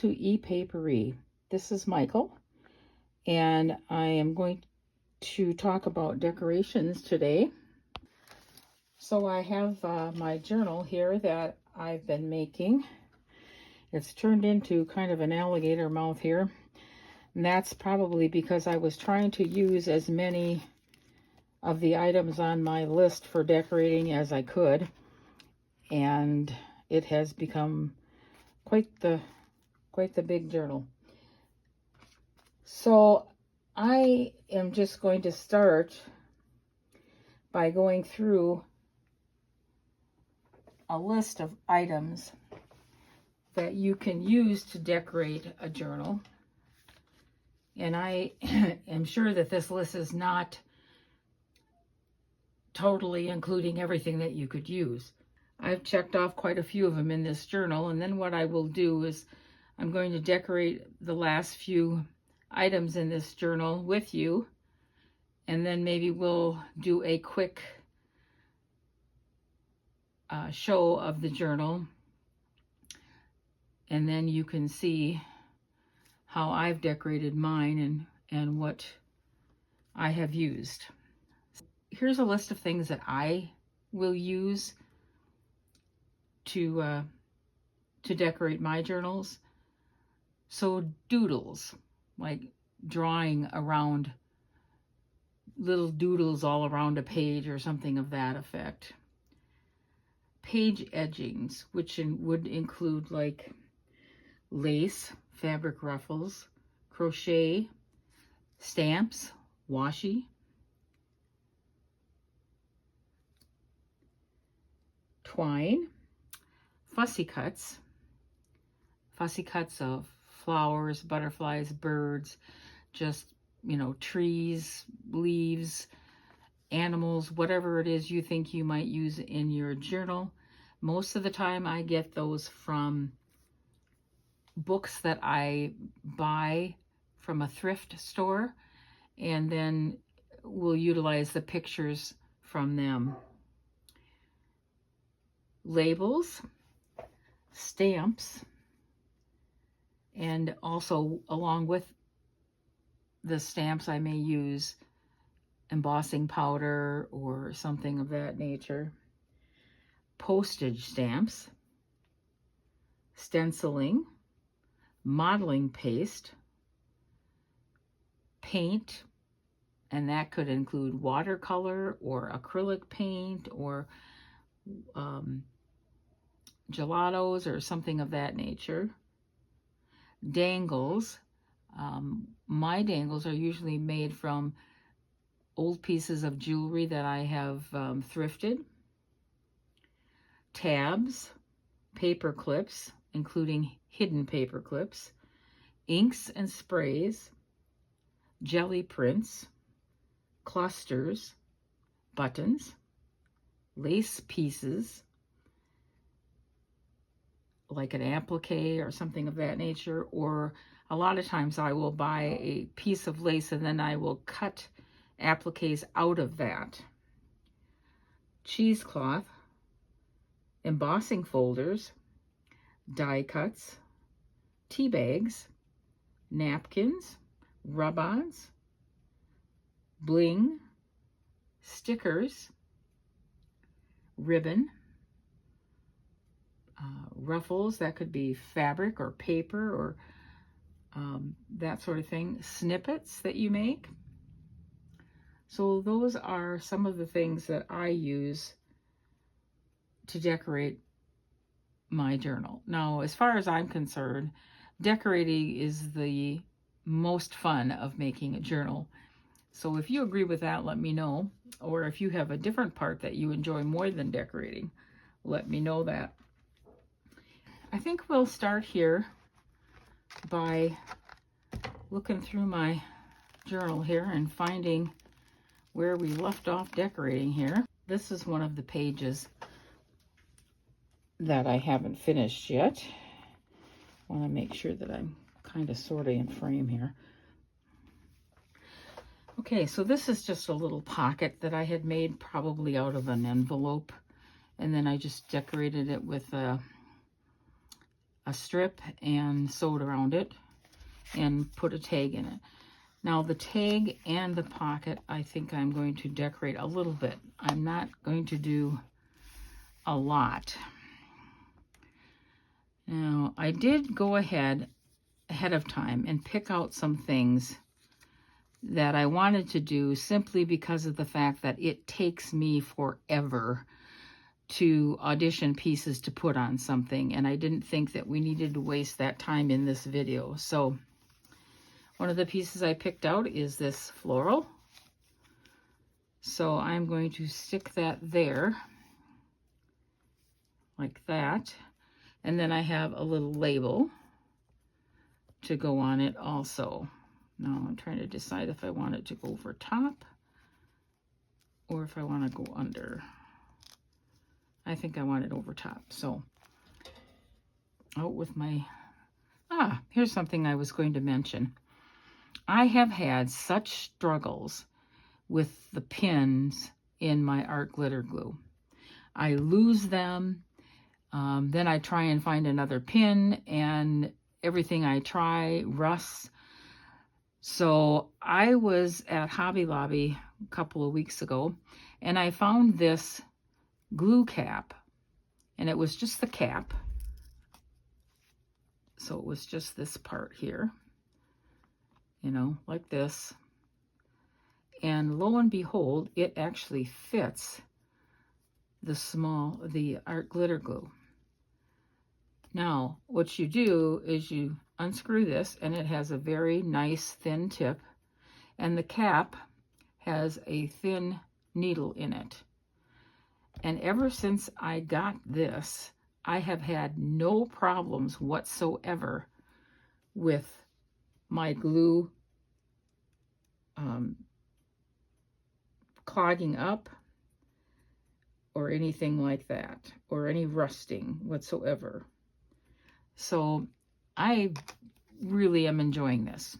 to ePapery. This is Michael, and I am going to talk about decorations today. So I have my journal here that I've been making. It's turned into kind of an alligator mouth here, and that's probably because I was trying to use as many of the items on my list for decorating as I could, and it has become quite the big journal. So I am just going to start by going through a list of items that you can use to decorate a journal. And I am sure that this list is not totally including everything that you could use. I've checked off quite a few of them in this journal, and then what I will do is I'm going to decorate the last few items in this journal with you, and then maybe we'll do a quick show of the journal, and then you can see how I've decorated mine and what I have used. Here's a list of things that I will use to decorate my journals. So doodles, like drawing around little doodles all around a page or something of that effect. Page edgings, which would include like lace, fabric ruffles, crochet, stamps, washi, twine, fussy cuts of flowers, butterflies, birds, just, trees, leaves, animals, whatever it is you think you might use in your journal. Most of the time I get those from books that I buy from a thrift store, and then we'll utilize the pictures from them. Labels, stamps, and also along with the stamps I may use embossing powder or something of that nature. Postage stamps, stenciling, modeling paste, paint, and that could include watercolor or acrylic paint or gelatos or something of that nature. Dangles. My dangles are usually made from old pieces of jewelry that I have thrifted. Tabs, paper clips, including hidden paper clips, inks and sprays, jelly prints, clusters, buttons, lace pieces, like an applique or something of that nature, or a lot of times I will buy a piece of lace and then I will cut appliques out of that. Cheesecloth, embossing folders, die cuts, tea bags, napkins, rub-ons, bling, stickers, ribbon, ruffles, that could be fabric or paper or that sort of thing, snippets that you make. So those are some of the things that I use to decorate my journal. Now, as far as I'm concerned, decorating is the most fun of making a journal. So if you agree with that, let me know. Or if you have a different part that you enjoy more than decorating, let me know that. I think we'll start here by looking through my journal here and finding where we left off decorating here. This is one of the pages that I haven't finished yet. I want to make sure that I'm kind of sort of in frame here. Okay, so this is just a little pocket that I had made probably out of an envelope, and then I just decorated it with a strip and sewed around it and put a tag in it. Now the tag and the pocket, I think I'm going to decorate a little bit. I'm not going to do a lot. Now I did go ahead of time and pick out some things that I wanted to do simply because of the fact that it takes me forever to audition pieces to put on something, and I didn't think that we needed to waste that time in this video. So one of the pieces I picked out is this floral. So I'm going to stick that there like that. And then I have a little label to go on it also. Now I'm trying to decide if I want it to go over top or if I want to go under. I think I want it over top. So out with my, here's something I was going to mention. I have had such struggles with the pins in my art glitter glue. I lose them, then I try and find another pin, and everything I try rusts. So I was at Hobby Lobby a couple of weeks ago, and I found this glue cap, and it was just the cap. So it was just this part here, you know, like this. And lo and behold, it actually fits the art glitter glue. Now, what you do is you unscrew this, and it has a very nice thin tip, and the cap has a thin needle in it. And ever since I got this, I have had no problems whatsoever with my glue clogging up or anything like that, or any rusting whatsoever. So I really am enjoying this.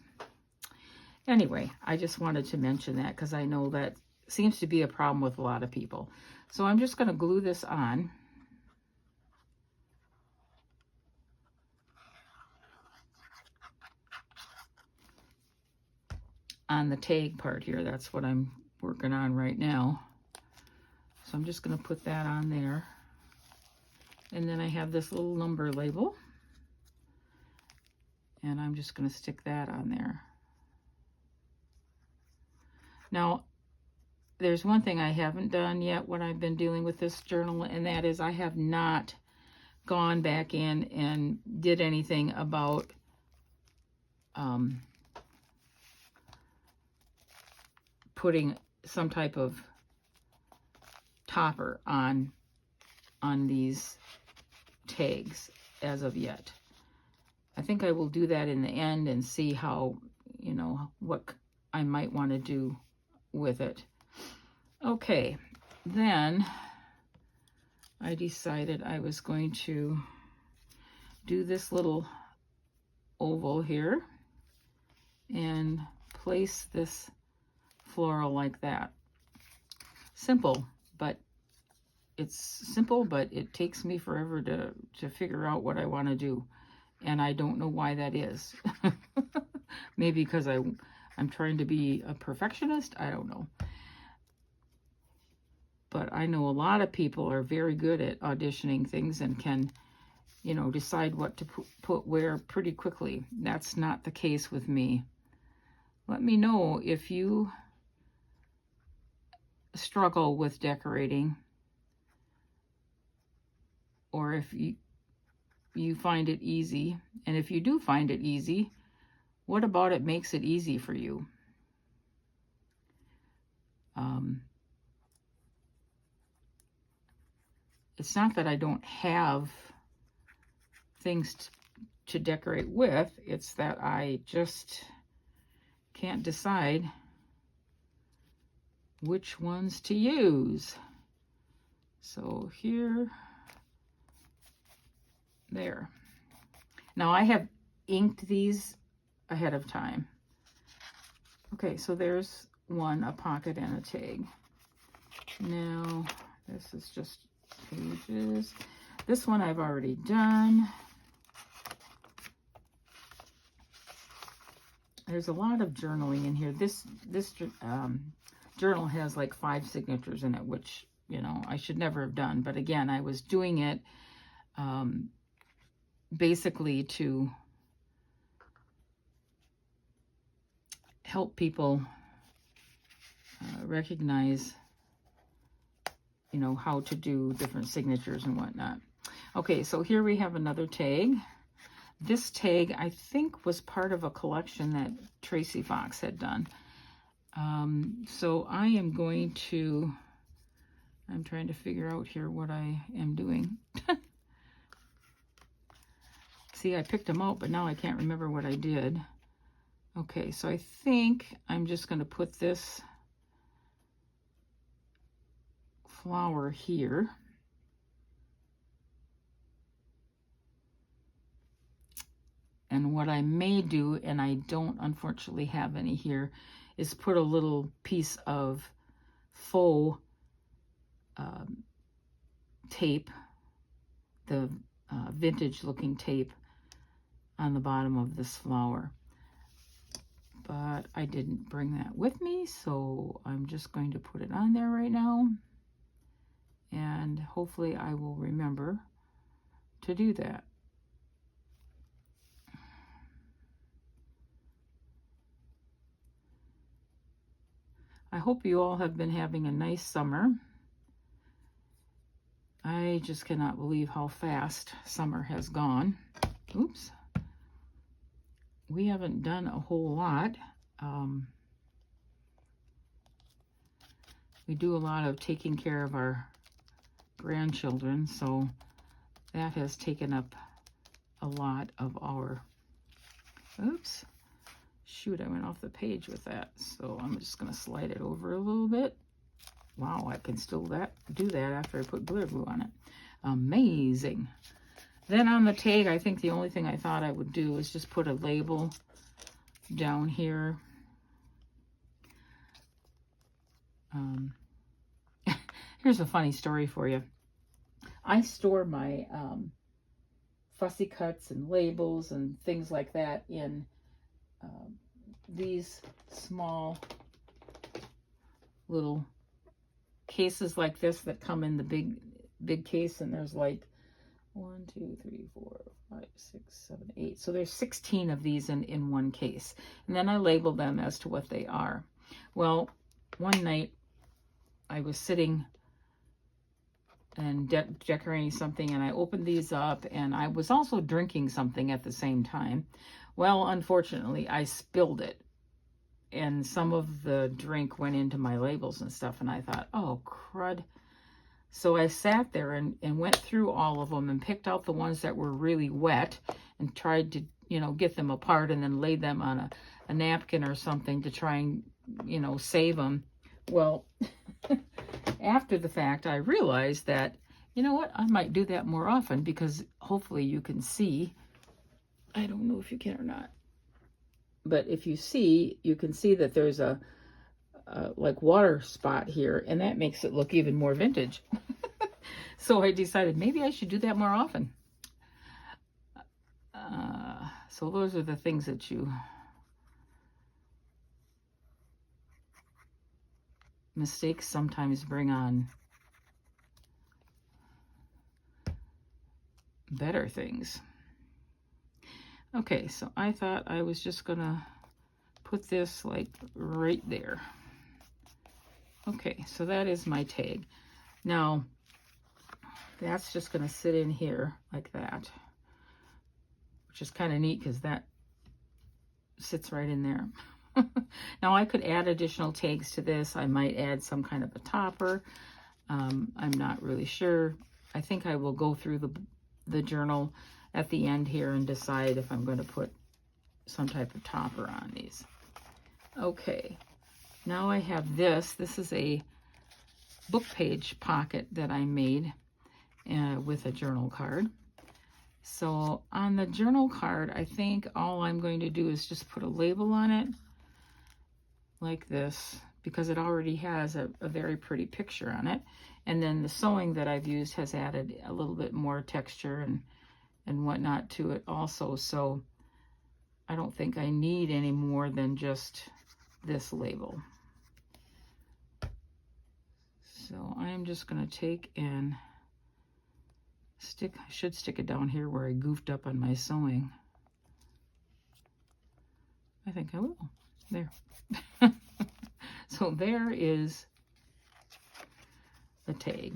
Anyway, I just wanted to mention that because I know that seems to be a problem with a lot of people. So I'm just going to glue this on. On the tag part here, that's what I'm working on right now. So I'm just going to put that on there. And then I have this little number label. And I'm just going to stick that on there. Now, there's one thing I haven't done yet when I've been dealing with this journal, and that is I have not gone back in and did anything about putting some type of topper on these tags as of yet. I think I will do that in the end and see how, you know, what I might want to do with it. Okay, then I decided I was going to do this little oval here and place this floral like that. Simple, but it takes me forever to figure out what I want to do. And I don't know why that is. Maybe because I'm trying to be a perfectionist. I don't know. But I know a lot of people are very good at auditioning things and can, you know, decide what to put where pretty quickly. That's not the case with me. Let me know if you struggle with decorating, or if you find it easy. And if you do find it easy, what about it makes it easy for you? It's not that I don't have things to decorate with, it's that I just can't decide which ones to use. So here, there. Now I have inked these ahead of time. Okay, so there's one, a pocket and a tag. Now this is just pages. This one I've already done. there's a lot of journaling in here. This journal has like 5 signatures in it, which, you know, I should never have done. But again, I was doing it basically to help people recognize, you know, how to do different signatures and whatnot. Okay, so here we have another tag. This tag, I think, was part of a collection that Tracy Fox had done. So I am going to, I'm trying to figure out here what I am doing. See, I picked them out, but now I can't remember what I did. Okay, so I think I'm just going to put this flower here. And what I may do, and I don't unfortunately have any here, is put a little piece of faux tape, the vintage looking tape, on the bottom of this flower. But I didn't bring that with me, so I'm just going to put it on there right now. And hopefully I will remember to do that. I hope you all have been having a nice summer. I just cannot believe how fast summer has gone. Oops. We haven't done a whole lot. We do a lot of taking care of our grandchildren, so that has taken up a lot of our, oops, shoot, I went off the page with that, so I'm just going to slide it over a little bit. Wow, I can still do that after I put glitter glue on it. Amazing. Then on the tag, I think the only thing I thought I would do is just put a label down here. Here's a funny story for you. I store my fussy cuts and labels and things like that in these small little cases like this that come in the big case, and there's like 1, 2, 3, 4, 5, 6, 7, 8. So there's 16 of these in one case. And then I label them as to what they are. Well, one night I was sitting and decorating something, and I opened these up, and I was also drinking something at the same time. Well, unfortunately, I spilled it, and some of the drink went into my labels and stuff, and I thought, oh, crud. So I sat there and went through all of them and picked out the ones that were really wet and tried to, you know, get them apart and then laid them on a napkin or something to try and, you know, save them. Well, after the fact, I realized that, you know what, I might do that more often, because hopefully you can see. I don't know if you can or not. But if you see, you can see that there's a like water spot here, and that makes it look even more vintage. So I decided maybe I should do that more often. So those are the things that mistakes sometimes bring on better things. Okay, so I thought I was just gonna put this like right there. Okay, so that is my tag. Now, that's just gonna sit in here like that, which is kind of neat because that sits right in there. Now I could add additional tags to this. I might add some kind of a topper. I'm not really sure. I think I will go through the journal at the end here and decide if I'm going to put some type of topper on these. Okay, now I have this. This is a book page pocket that I made with a journal card. So on the journal card, I think all I'm going to do is just put a label on it like this, because it already has a very pretty picture on it. And then the sewing that I've used has added a little bit more texture and whatnot to it also. So I don't think I need any more than just this label. So I'm just going to take and stick, I should stick it down here where I goofed up on my sewing. I think I will. There. So there is the tag.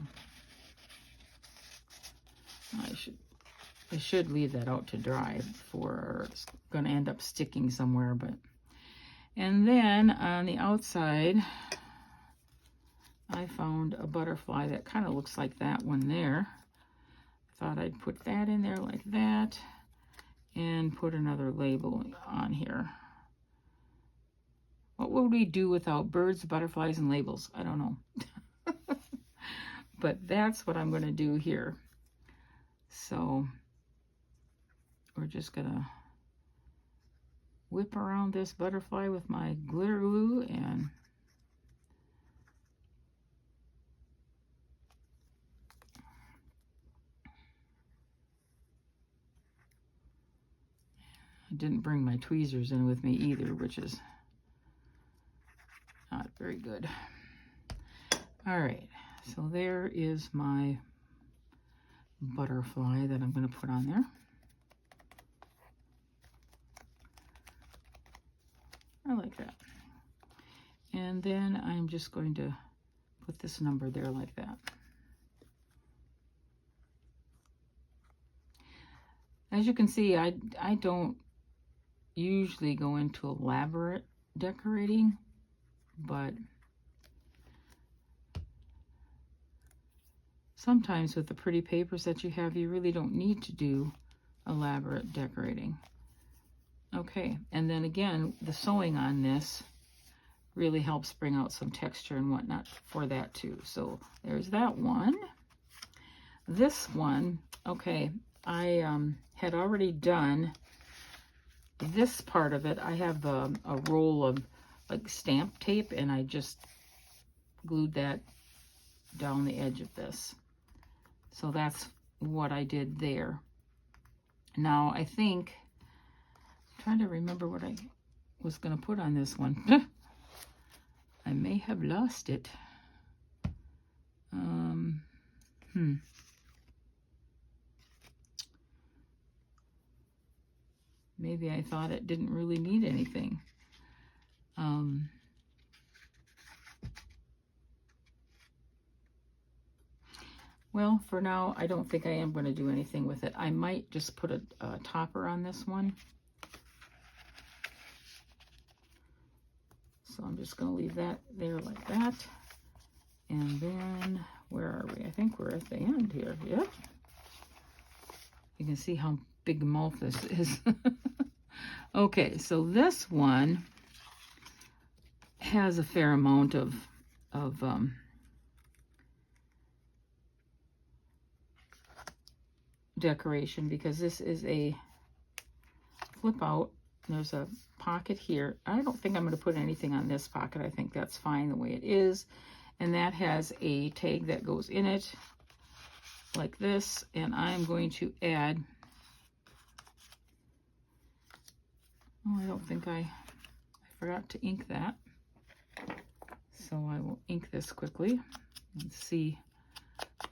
I should leave that out to dry before it's going to end up sticking somewhere. But and then on the outside, I found a butterfly that kind of looks like that one there. Thought I'd put that in there like that and put another label on here. What would we do without birds, butterflies, and labels? I don't know. But that's what I'm going to do here. So we're just going to whip around this butterfly with my glitter glue and I didn't bring my tweezers in with me either, which is not very good. All right, so there is my butterfly that I'm going to put on there. I like that. And then I'm just going to put this number there like that. As you can see, I don't usually go into elaborate decorating, but sometimes with the pretty papers that you have, you really don't need to do elaborate decorating. Okay, and then again, the sewing on this really helps bring out some texture and whatnot for that too. So there's that one. This one, okay, I had already done this part of it. I have a roll of like stamp tape, and I just glued that down the edge of this. So that's what I did there. Now I think, I'm trying to remember what I was going to put on this one. I may have lost it. Maybe I thought it didn't really need anything. Well, for now, I don't think I am going to do anything with it. I might just put a topper on this one. So I'm just going to leave that there like that. And then, where are we? I think we're at the end here. Yep. You can see how big mouth this is. Okay, so this one has a fair amount of decoration, because this is a flip out. There's a pocket here. I don't think I'm going to put anything on this pocket. I think that's fine the way it is. And that has a tag that goes in it like this. And I'm going to add, oh, I don't think I forgot to ink that. So I will ink this quickly and see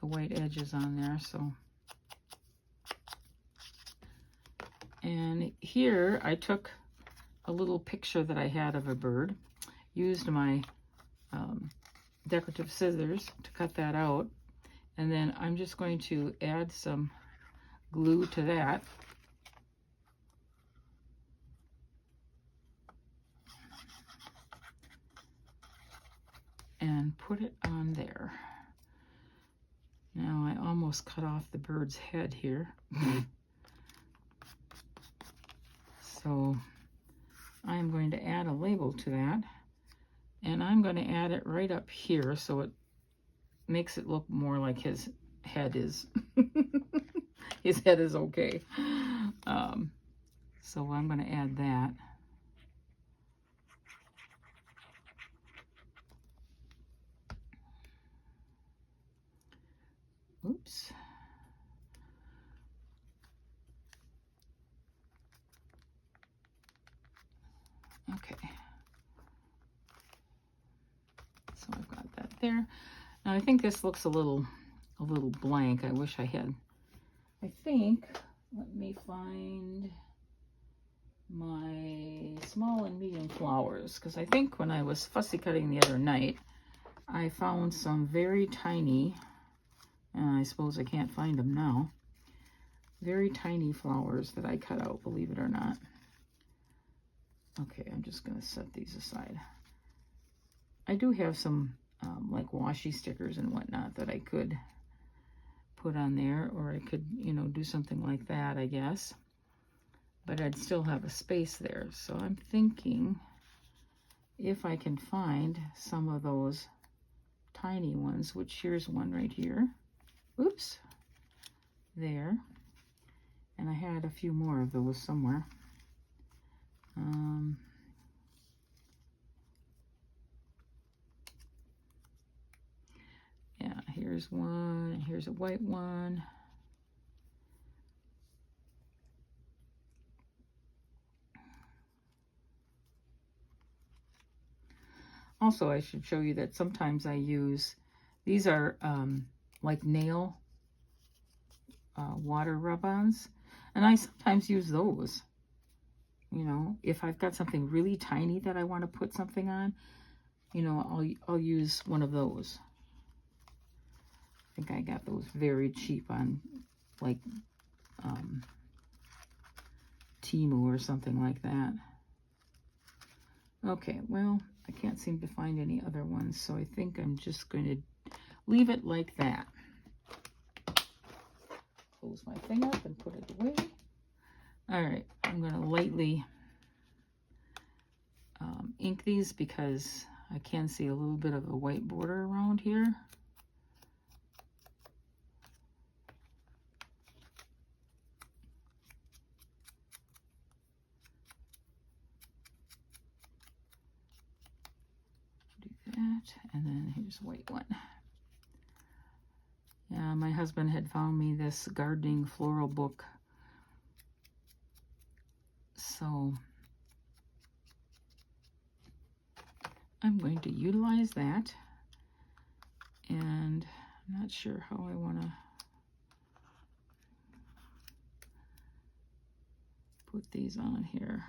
the white edges on there. So, and here I took a little picture that I had of a bird, used my decorative scissors to cut that out, and then I'm just going to add some glue to that. And put it on there. Now I almost cut off the bird's head here. So I'm going to add a label to that, and I'm going to add it right up here so it makes it look more like his head is his head is okay. So I'm going to add that. Oops. Okay. So I've got that there. Now I think this looks a little blank. I wish I had. I think, let me find my small and medium flowers, because I think when I was fussy cutting the other night, I found some very tiny, and I suppose I can't find them now, very tiny flowers that I cut out, believe it or not. Okay, I'm just going to set these aside. I do have some like washi stickers and whatnot that I could put on there, or I could, you know, do something like that, I guess. But I'd still have a space there. So I'm thinking if I can find some of those tiny ones, which here's one right here. Oops. There. And I had a few more of those somewhere. Yeah, here's one. Here's a white one. Also, I should show you that sometimes I use, these are like nail water rub-ons, and I sometimes use those. You know, if I've got something really tiny that I want to put something on, you know, I'll use one of those. I think I got those very cheap on like Temu or something like that. Okay, well, I can't seem to find any other ones, so I think I'm just going to leave it like that. Close my thing up and put it away. All right, I'm going to lightly ink these because I can see a little bit of a white border around here. Do that, and then here's a white one. Yeah, my husband had found me this gardening floral book, so I'm going to utilize that, and I'm not sure how I want to put these on here.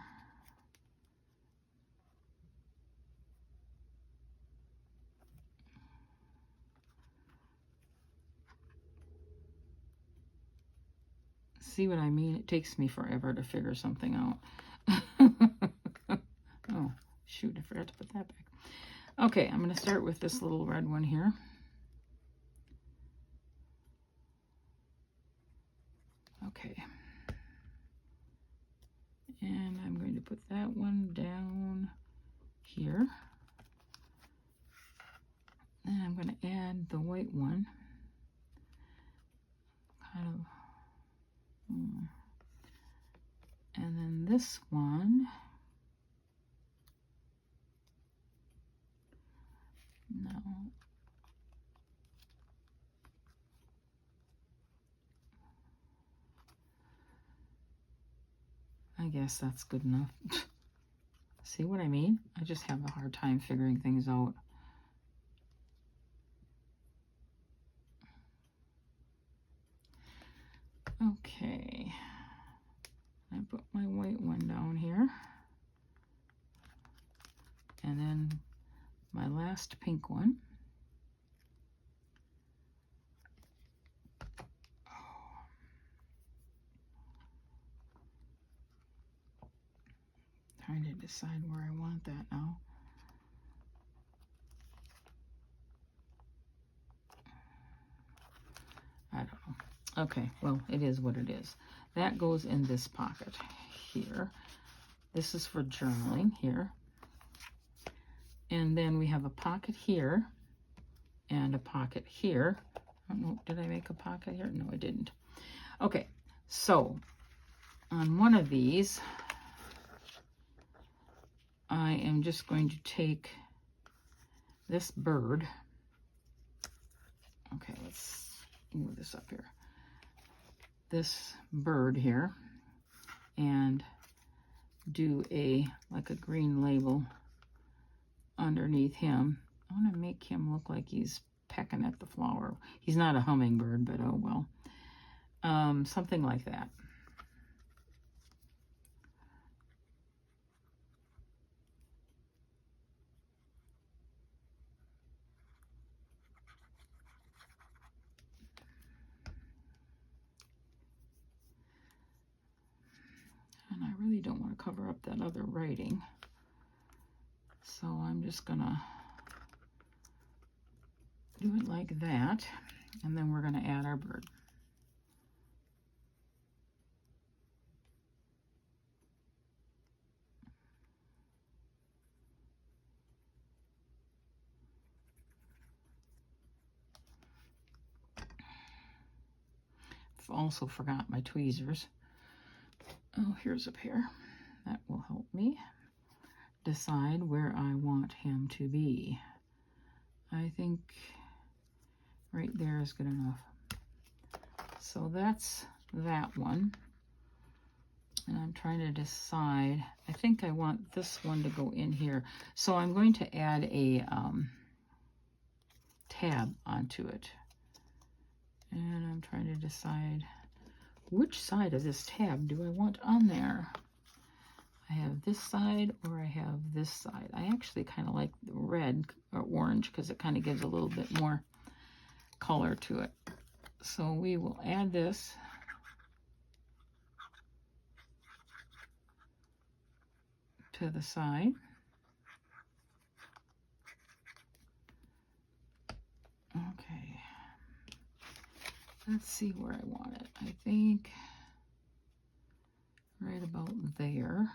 See what I mean? It takes me forever to figure something out. Oh, shoot, I forgot to put that back. Okay, I'm going to start with this little red one here. Okay. And I'm going to put that one down here. And I'm going to add the white one. Kind of. And then this one. No. I guess that's good enough. See what I mean? I just have a hard time figuring things out. Okay. I put my white one down here. And then my last pink one. Trying to decide where I want that now. I don't know. Okay, well, it is what it is. That goes in this pocket here. This is for journaling here. And then we have a pocket here and a pocket here. I don't know, did I make a pocket here? No, I didn't. Okay, so on one of these, I am just going to take this bird. Okay, let's move this up here. This bird here, and do like a green label underneath him. I want to make him look like he's pecking at the flower. He's not a hummingbird, but oh well. Something like that. And I really don't want to cover up that other writing. So I'm just gonna do it like that. And then we're gonna add our bird. I've also forgot my tweezers. Oh, here's a pair. That will help me decide where I want him to be. I think right there is good enough. So that's that one. And I'm trying to decide. I think I want this one to go in here. So I'm going to add a tab onto it. And I'm trying to decide which side of this tab do I want on there. I have this side or I have this side. I actually kind of like the red or orange because it kind of gives a little bit more color to it. So we will add this. To the side. Okay. Let's see where I want it. I think right about there.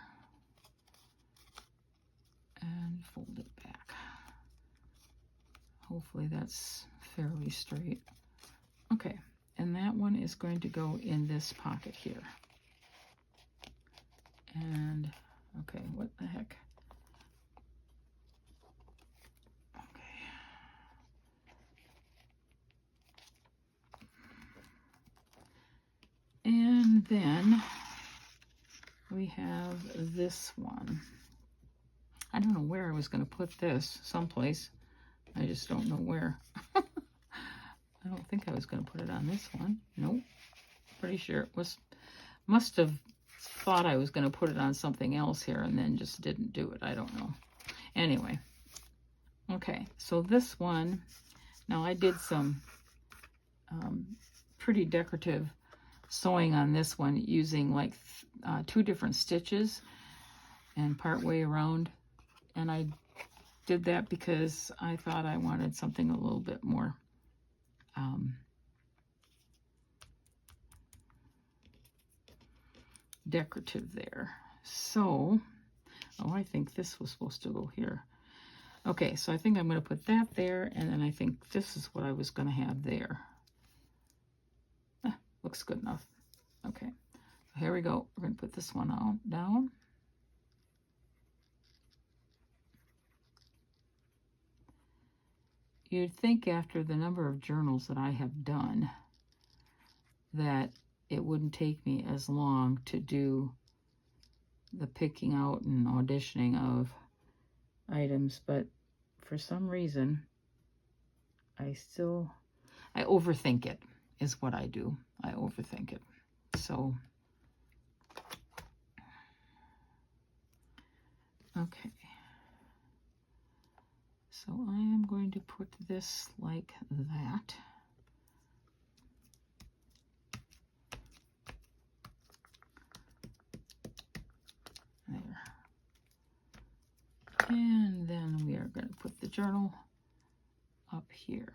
And fold it back. Hopefully that's fairly straight. Okay, and that one is going to go in this pocket here. And, okay, what the heck? Okay. And then we have this one. I don't know where I was going to put this, someplace. I just don't know where. I don't think I was going to put it on this one. Nope. Pretty sure it was, must have thought I was going to put it on something else here and then just didn't do it. I don't know. Anyway. Okay, so this one, now I did some pretty decorative sewing on this one using like 2 different stitches and part way around. And I did that because I thought I wanted something a little bit more decorative there. So, oh, I think this was supposed to go here. Okay, so I think I'm going to put that there, and then I think this is what I was going to have there. Looks good enough. Okay, here we go. We're going to put this one out, down. You'd think after the number of journals that I have done that it wouldn't take me as long to do the picking out and auditioning of items, but for some reason I overthink it is what I do. I overthink it. So okay, so I am going to put this like that. There. And then we are going to put the journal up here.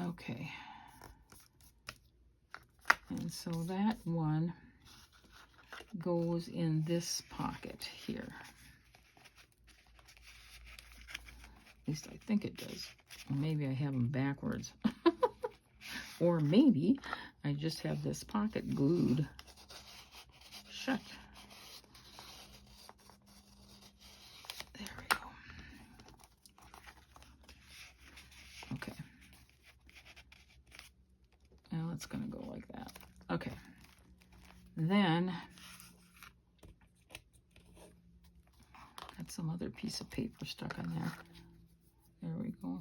Okay. And so that one goes in this pocket here. At least I think it does. Or maybe I have them backwards. Or maybe I just have this pocket glued shut. There we go. Okay. Now it's going to go like that. Okay. Then got some other piece of paper stuck on there. There we go.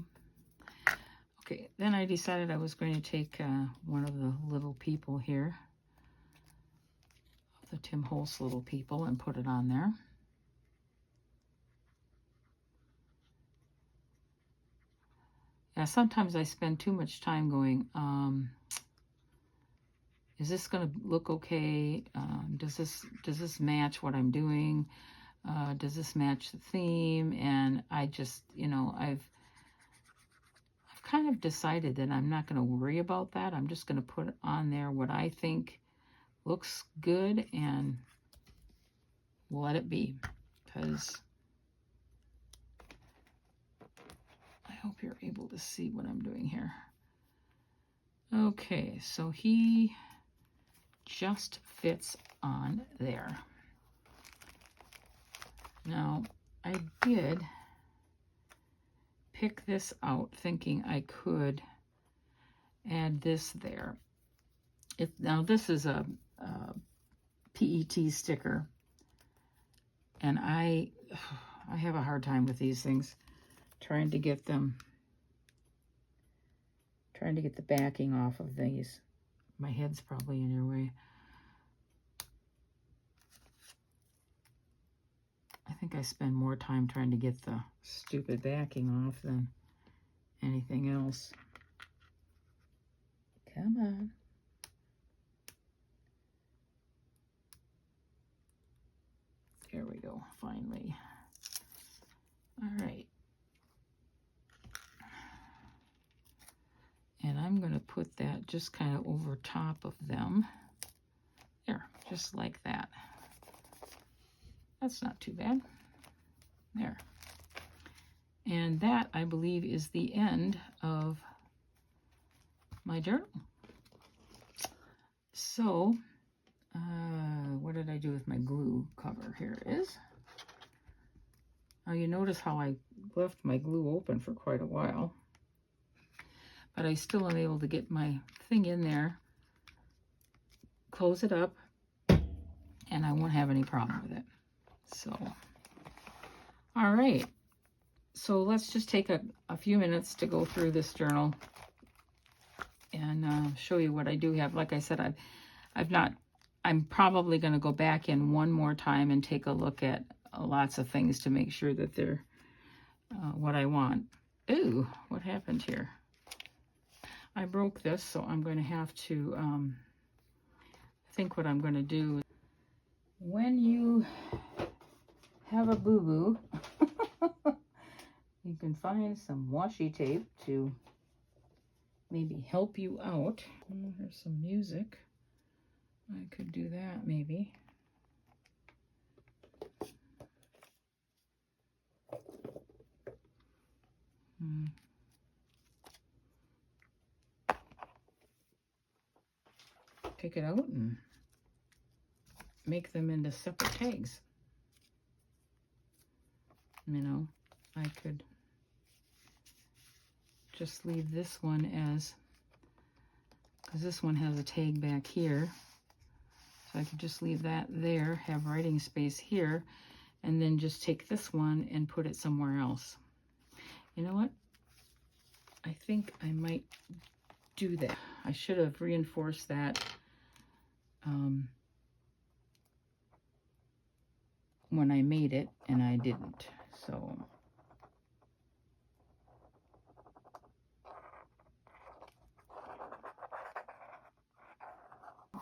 Okay, then I decided I was going to take one of the little people here, the Tim Holtz little people, and put it on there. Yeah, sometimes I spend too much time going, is this going to look okay? Does this match what I'm doing? Does this match the theme? And I just, you know, I've kind of decided that I'm not going to worry about that. I'm just going to put on there what I think looks good and let it be, because I hope you're able to see what I'm doing here. Okay, so he just fits on there. Now, I did pick this out thinking I could add this there. Now this is a PET sticker, and I have a hard time with these things, trying to get the backing off of these. My head's probably in your way. I think I spend more time trying to get the stupid backing off than anything else. Come on. There we go, finally. All right. And I'm going to put that just kind of over top of them. There, just like that. That's not too bad. There. And that, I believe, is the end of my journal. So, what did I do with my glue cover? Here it is. Now you notice how I left my glue open for quite a while, but I still am able to get my thing in there, close it up, and I won't have any problem with it. So, all right. So let's just take a few minutes to go through this journal and show you what I do have. Like I said, I'm probably going to go back in one more time and take a look at lots of things to make sure that they're what I want. Ooh, what happened here? I broke this, so I'm going to have to think what I'm going to do. When you have a boo-boo, you can find some washi tape to maybe help you out. Oh, there's some music. I could do that maybe. Take it out and make them into separate tags. You know, I could just leave this one as, because this one has a tag back here, so I could just leave that there, have writing space here, and then just take this one and put it somewhere else. You know what? I think I might do that. I should have reinforced that when I made it, and I didn't. So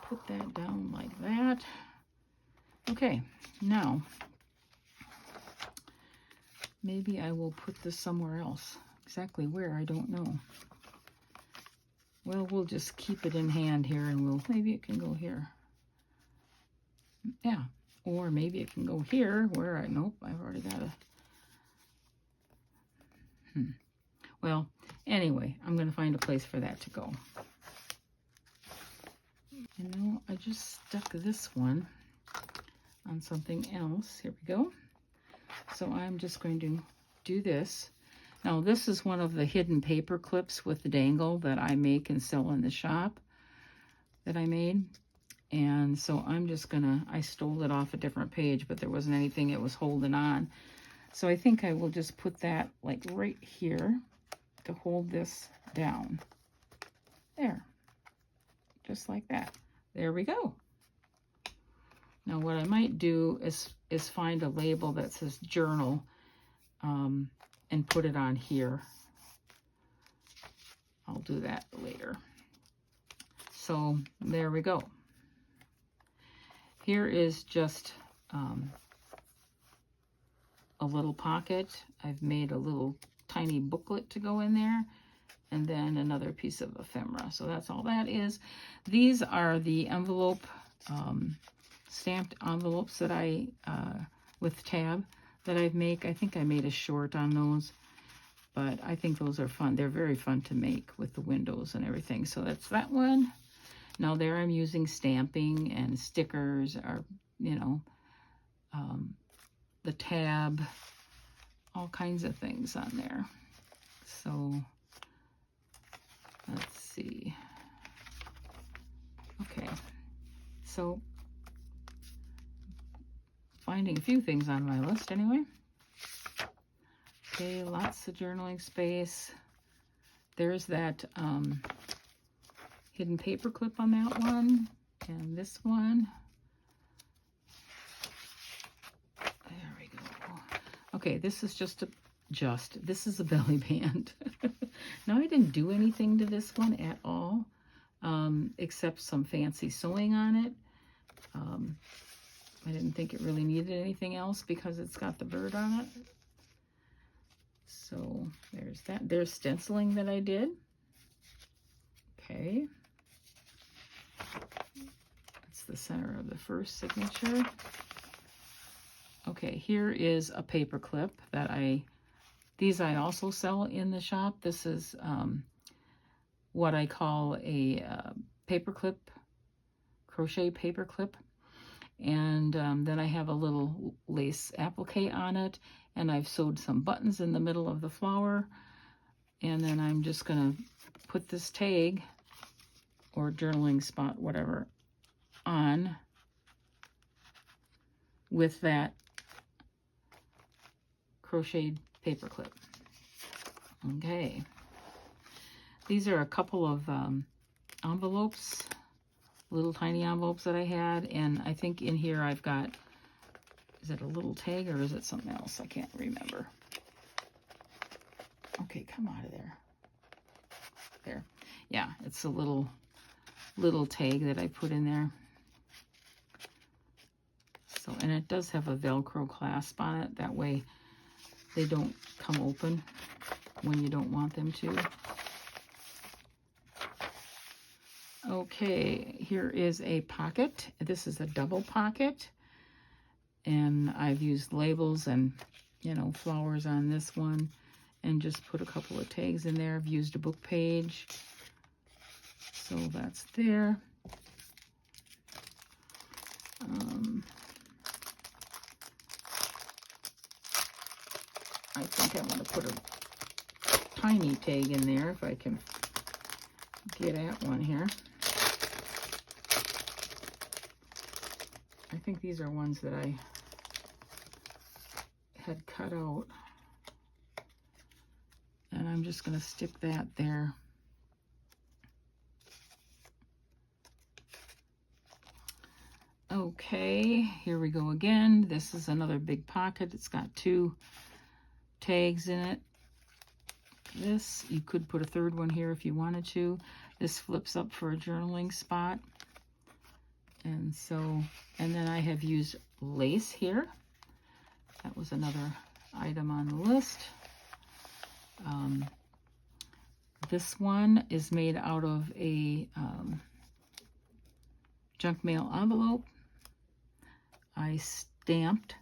put that down like that. Okay, now maybe I will put this somewhere else. Exactly where, I don't know. Well, we'll just keep it in hand here, and maybe it can go here. Yeah, or maybe it can go here where nope, I've already got a, Well, anyway, I'm going to find a place for that to go. You know, I just stuck this one on something else. Here we go. So I'm just going to do this. Now this is one of the hidden paper clips with the dangle that I make and sell in the shop that I made. And so I'm just gonna, I stole it off a different page, but there wasn't anything it was holding on. So I think I will just put that like right here to hold this down. There, just like that. There we go. Now what I might do is find a label that says journal and put it on here. I'll do that later. So there we go. Here is just a little pocket. I've made a little tiny booklet to go in there, and then another piece of ephemera. So that's all that is. These are the envelope, stamped envelopes that I, with tab, that I make. I think I made a short on those, but I think those are fun. They're very fun to make with the windows and everything. So that's that one. Now there I'm using stamping and stickers, or, you know, the tab, all kinds of things on there. So let's see. Okay, so finding a few things on my list anyway. Okay, lots of journaling space. There's that hidden paper clip on that one, and this one. There we go. Okay, this is this is a belly band. Now I didn't do anything to this one at all, except some fancy sewing on it. I didn't think it really needed anything else because it's got the bird on it. So there's that. There's stenciling that I did. Okay. That's the center of the first signature. Okay, here is a paper clip that these I also sell in the shop. This is what I call a paper clip, crochet paper clip. And then I have a little lace applique on it, and I've sewed some buttons in the middle of the flower. And then I'm just gonna put this tag or journaling spot, whatever, on with that crocheted paper clip. Okay, these are a couple of envelopes, little tiny envelopes that I had, and I think in here I've got, is it a little tag or is it something else? I can't remember. Okay, come out of there. There. Yeah, it's a little tag that I put in there. So, and it does have a Velcro clasp on it. That way they don't come open when you don't want them to. Okay, here is a pocket. This is a double pocket. And I've used labels and, you know, flowers on this one, and just put a couple of tags in there. I've used a book page. So that's there. I think I want to put a tiny tag in there if I can get at one here. I think these are ones that I had cut out. And I'm just going to stick that there. Okay, here we go again. This is another big pocket. It's got 2 tags in it. This, you could put a third one here if you wanted to. This flips up for a journaling spot. And so, and then I have used lace here. That was another item on the list. This one is made out of a junk mail envelope. I stamped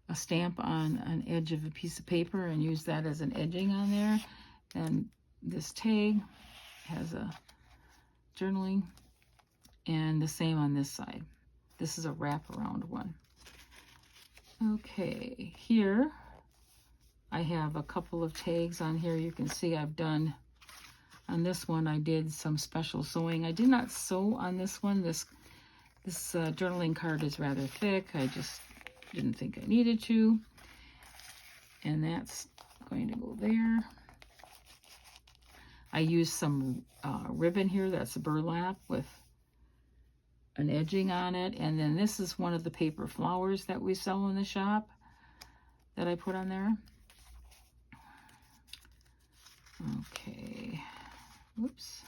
a stamp on an edge of a piece of paper and used that as an edging on there. And this tag has a journaling And the same on this side. This is a wraparound one. Okay, here I have a couple of tags on here. You can see I've done, on this one I did some special sewing. I did not sew on this one. This journaling card is rather thick. I just didn't think I needed to. And that's going to go there. I used some ribbon here. That's a burlap with an edging on it. And then this is one of the paper flowers that we sell in the shop that I put on there. Okay. Whoops.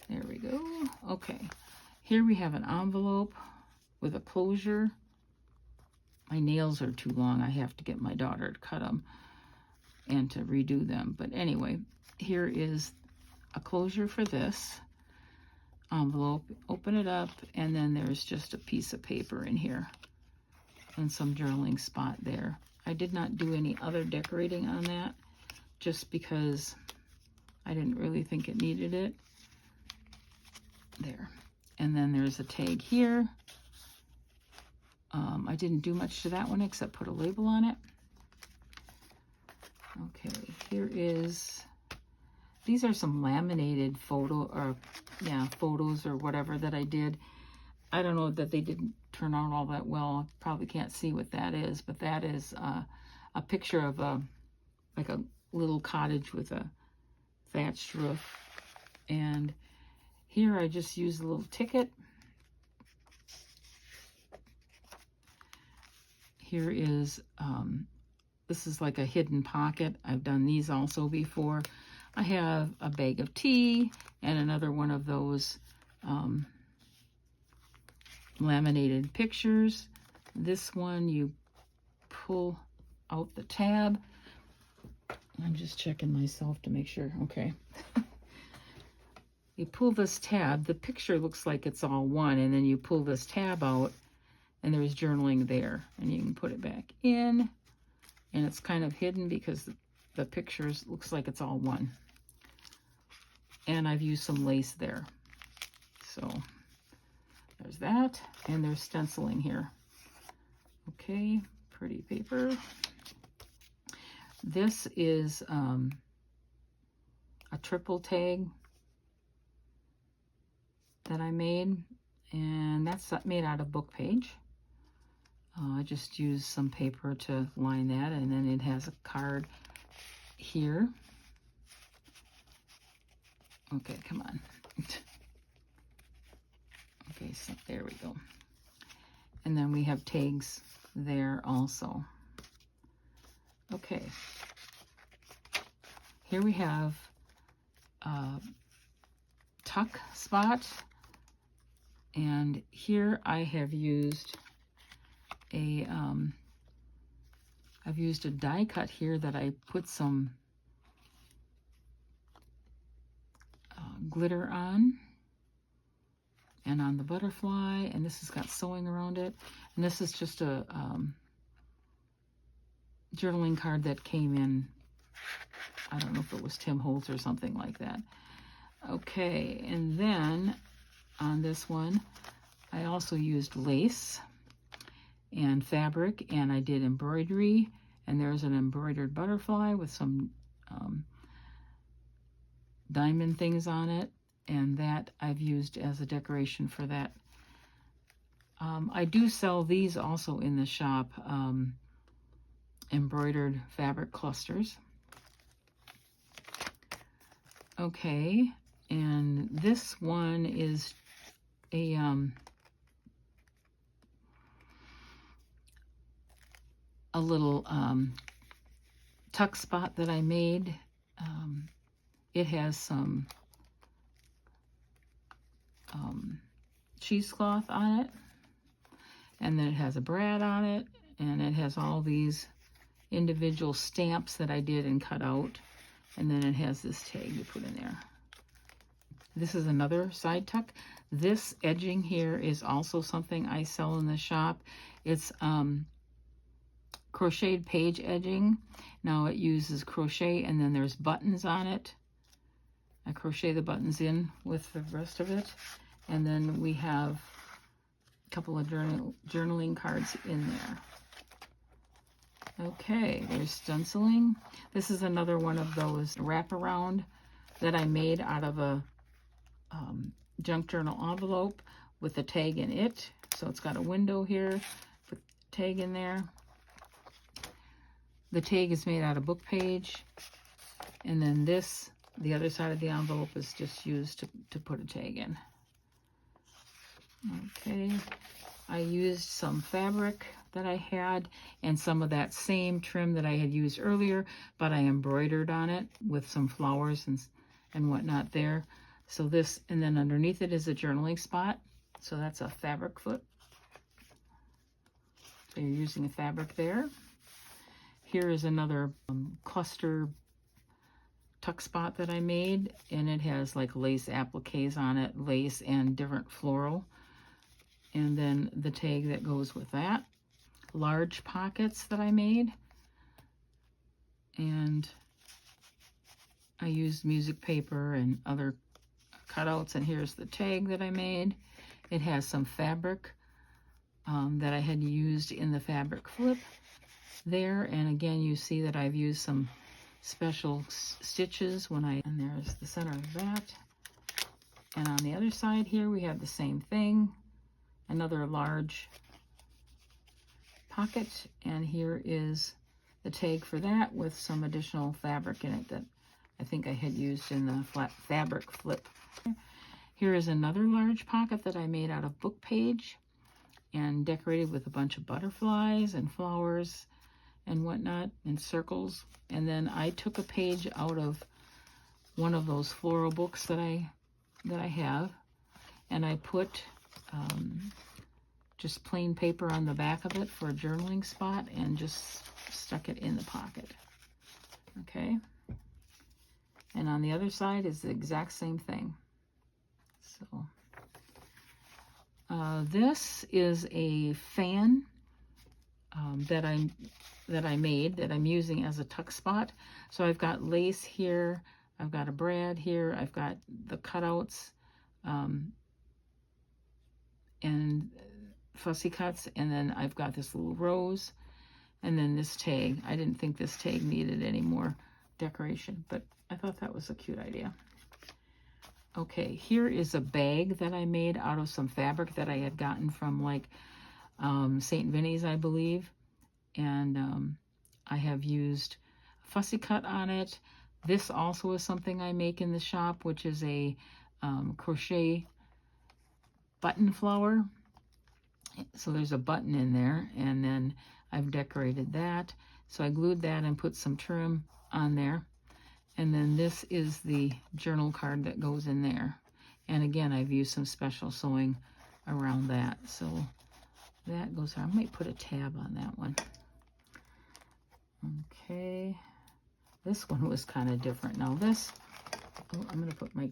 There we go. Okay. Here we have an envelope with a closure. My nails are too long. I have to get my daughter to cut them and to redo them. But anyway, here is a closure for this envelope. Open it up, and then there's just a piece of paper in here and some journaling spot there. I did not do any other decorating on that just because I didn't really think it needed it. There. And then there's a tag here. I didn't do much to that one except put a label on it. Okay, here is, these are some laminated photos or whatever that I did. I don't know that they didn't turn out all that well. I probably can't see what that is, but that is a picture of like a little cottage with a thatched roof. And here I just used a little ticket. Here is, this is like a hidden pocket. I've done these also before. I have a bag of tea and another one of those laminated pictures. This one, you pull out the tab. I'm just checking myself to make sure. Okay. You pull this tab. The picture looks like it's all one, and then you pull this tab out, and there's journaling there, and you can put it back in, and it's kind of hidden because the pictures looks like it's all one. And I've used some lace there. So there's that, and there's stenciling here. Okay, pretty paper. This is a triple tag that I made, and that's made out of book page. I just used some paper to line that, and then it has a card here. Okay, come on. Okay, so there we go. And then we have tags there also. Okay. Here we have a tuck spot. And here I have used I've used a die cut here that I put some glitter on, and on the butterfly, and this has got sewing around it. And this is just a journaling card that came in, I don't know if it was Tim Holtz or something like that. Okay, and then on this one, I also used lace and fabric, and I did embroidery, and there's an embroidered butterfly with some diamond things on it, and that I've used as a decoration for that. I do sell these also in the shop, embroidered fabric clusters. Okay, and this one is a little tuck spot that I made. It has some cheesecloth on it, and then it has a brad on it, and it has all these individual stamps that I did and cut out, and then it has this tag you put in there. This is another side tuck. This edging here is also something I sell in the shop. It's crocheted page edging. Now it uses crochet, and then there's buttons on it. I crochet the buttons in with the rest of it, And then we have a couple of journaling cards in there. Okay, there's stenciling. This is another one of those wraparound that I made out of a junk journal envelope with a tag in it. So it's got a window here, put the tag in there. The tag is made out of book page. And then this, the other side of the envelope, is just used to put a tag in. Okay, I used some fabric that I had and some of that same trim that I had used earlier, but I embroidered on it with some flowers and whatnot there. So this, and then underneath it is a journaling spot. So that's a fabric flip. So you're using a fabric there. Here is another cluster tuck spot that I made, and it has like lace appliques on it, lace and different floral. And then the tag that goes with that. Large pockets that I made. And I used music paper and other cutouts, and here's the tag that I made. It has some fabric that I had used in the fabric flip there, and again you see that I've used some special stitches and there's the center of that. And on the other side here we have the same thing, another large pocket, and here is the tag for that with some additional fabric in it that I think I had used in the flat fabric flip. Here is another large pocket that I made out of book page and decorated with a bunch of butterflies and flowers and whatnot and circles. And then I took a page out of one of those floral books that I have, and I put just plain paper on the back of it for a journaling spot and just stuck it in the pocket. Okay. And on the other side is the exact same thing. So this is a fan that I made that I'm using as a tuck spot. So I've got lace here, I've got a brad here, I've got the cutouts and fussy cuts, and then I've got this little rose, and then this tag. I didn't think this tag needed any more decoration, but I thought that was a cute idea. Okay, here is a bag that I made out of some fabric that I had gotten from like St. Vinny's, I believe. And I have used fussy cut on it. This also is something I make in the shop, which is a crochet button flower. So there's a button in there, and then I've decorated that. So I glued that and put some trim on there. And then this is the journal card that goes in there. And again, I've used some special sewing around that. So that goes on. I might put a tab on that one. Okay. This one was kind of different. Now this, I'm going to put my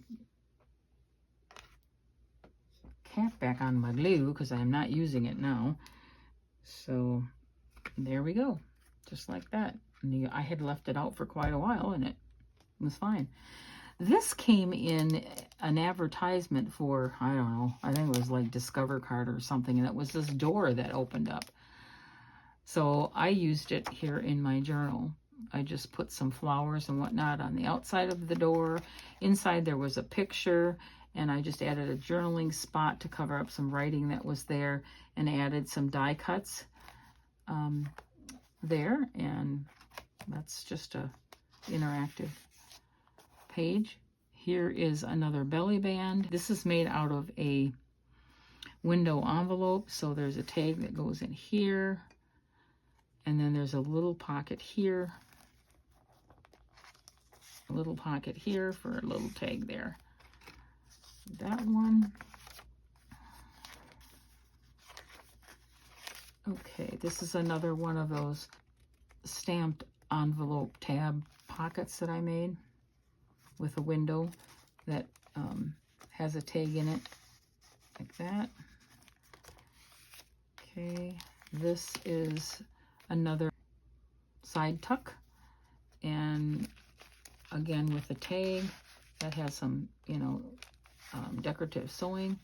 cap back on my glue because I'm not using it now. So there we go. Just like that. And I had left it out for quite a while, and it was fine. This came in an advertisement for, I don't know, I think it was like Discover Card or something, and it was this door that opened up. So I used it here in my journal. I just put some flowers and whatnot on the outside of the door. Inside there was a picture, and I just added a journaling spot to cover up some writing that was there, and added some die cuts there, and that's just a interactive page. Here is another belly band. This is made out of a window envelope, so there's a tag that goes in here, and then there's a little pocket here, a little pocket here for a little tag there. That one. Okay, this is another one of those stamped envelope tab pockets that I made with a window that has a tag in it, like that. Okay, this is another side tuck, and again with a tag that has some, you know, decorative sewing.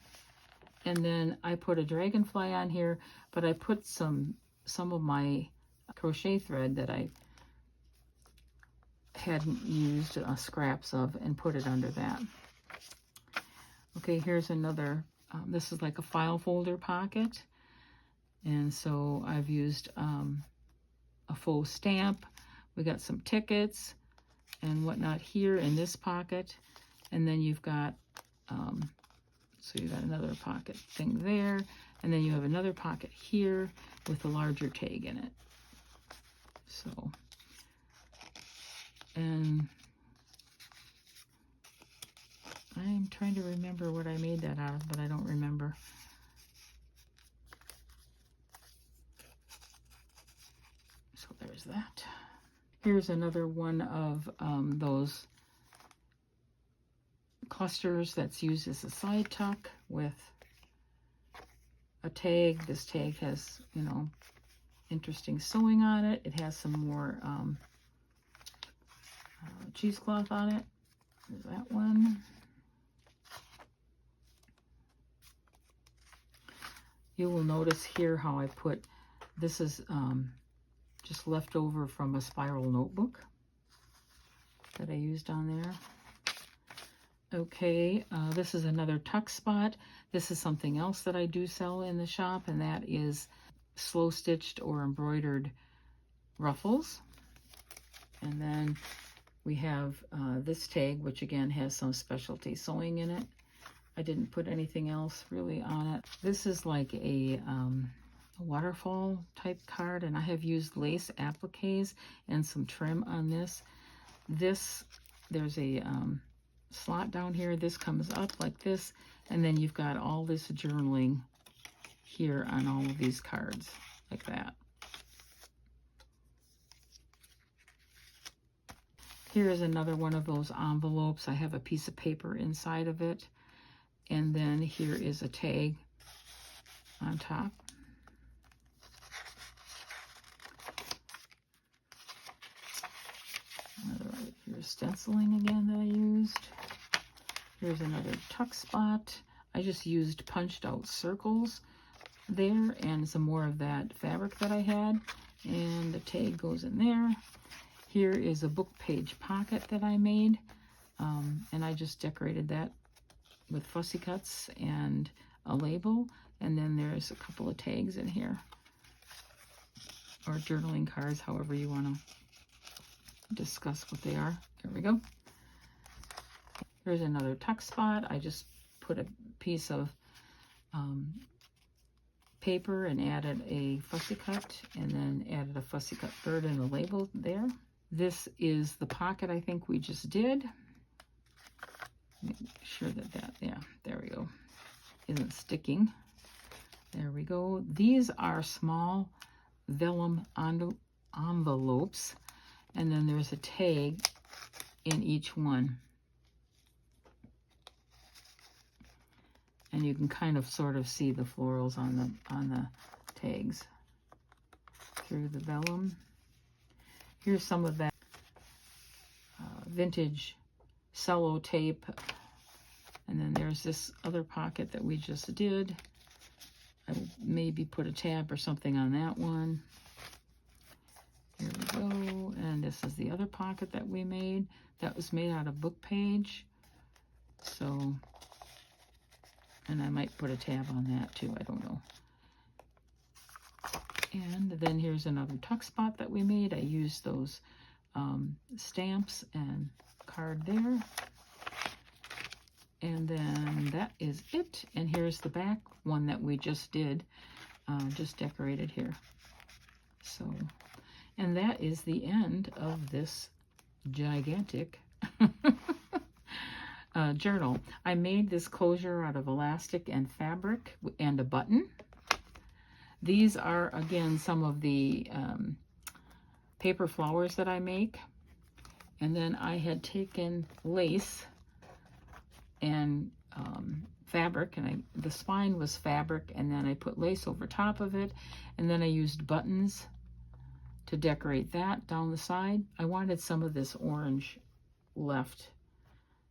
And then I put a dragonfly on here, but I put some of my crochet thread that I hadn't used scraps of and put it under that. Okay, here's another, this is like a file folder pocket. And so I've used a faux stamp. We got some tickets and whatnot here in this pocket. And then you've got, so you got another pocket thing there. And then you have another pocket here with a larger tag in it. So, and I'm trying to remember what I made that out of, but I don't remember. So there's that. Here's another one of those clusters that's used as a side tuck with a tag. This tag has, you know, interesting sewing on it. It has some more cheesecloth on it. There's that one. You will notice here how I put, this is just left over from a spiral notebook that I used on there. Okay, this is another tuck spot. This is something else that I do sell in the shop, and that is slow stitched or embroidered ruffles. And then we have this tag, which again has some specialty sewing in it. I didn't put anything else really on it. This is like a waterfall type card, and I have used lace appliques and some trim on this. There's a slot down here. This comes up like this, and then you've got all this journaling here on all of these cards like that. Here is another one of those envelopes. I have a piece of paper inside of it, and then here is a tag on top. Here's stenciling again that I used. Here's another tuck spot. I just used punched out circles there and some more of that fabric that I had, and the tag goes in there. Here is a book page pocket that I made, and I just decorated that with fussy cuts and a label, and then there's a couple of tags in here, or journaling cards, however you want to discuss what they are. There we go. Here's another tuck spot. I just put a piece of paper and added a fussy cut, and then added a fussy cut third and a label there. This is the pocket I think we just did. Make sure that, yeah, there we go, isn't sticking. There we go. These are small vellum envelopes, and then there's a tag in each one. And you can kind of sort of see the florals on the tags through the vellum. Here's some of that vintage cello tape. And then there's this other pocket that we just did. I will maybe put a tab or something on that one. Here we go. And this is the other pocket that we made. That was made out of book page. So, and I might put a tab on that too, I don't know. And then here's another tuck spot that we made. I used those stamps and card there. And then that is it. And here's the back one that we just did, just decorated here. So, and that is the end of this gigantic journal. I made this closure out of elastic and fabric and a button. These are, again, some of the paper flowers that I make. And then I had taken lace and fabric, and the spine was fabric, and then I put lace over top of it, and then I used buttons to decorate that down the side. I wanted some of this orange left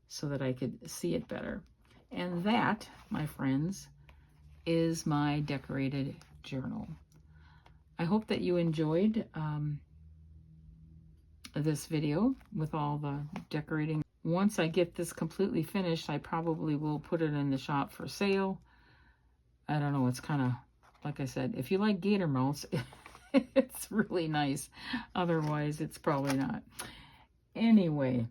so that I could see it better. And that, my friends, is my decorated journal. I hope that you enjoyed this video with all the decorating. Once I get this completely finished, I probably will put it in the shop for sale. I don't know, it's kind of, like I said, if you like gator mouse, it's really nice. Otherwise, it's probably not. Anyway,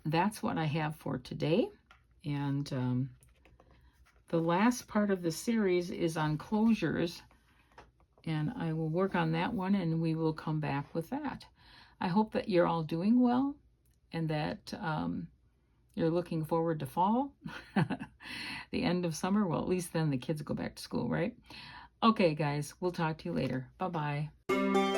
that's what I have for today. And the last part of the series is on closures, and I will work on that one, and we will come back with that. I hope that you're all doing well, and that you're looking forward to fall, the end of summer. Well, at least then the kids go back to school, right? Okay, guys, we'll talk to you later. Bye-bye.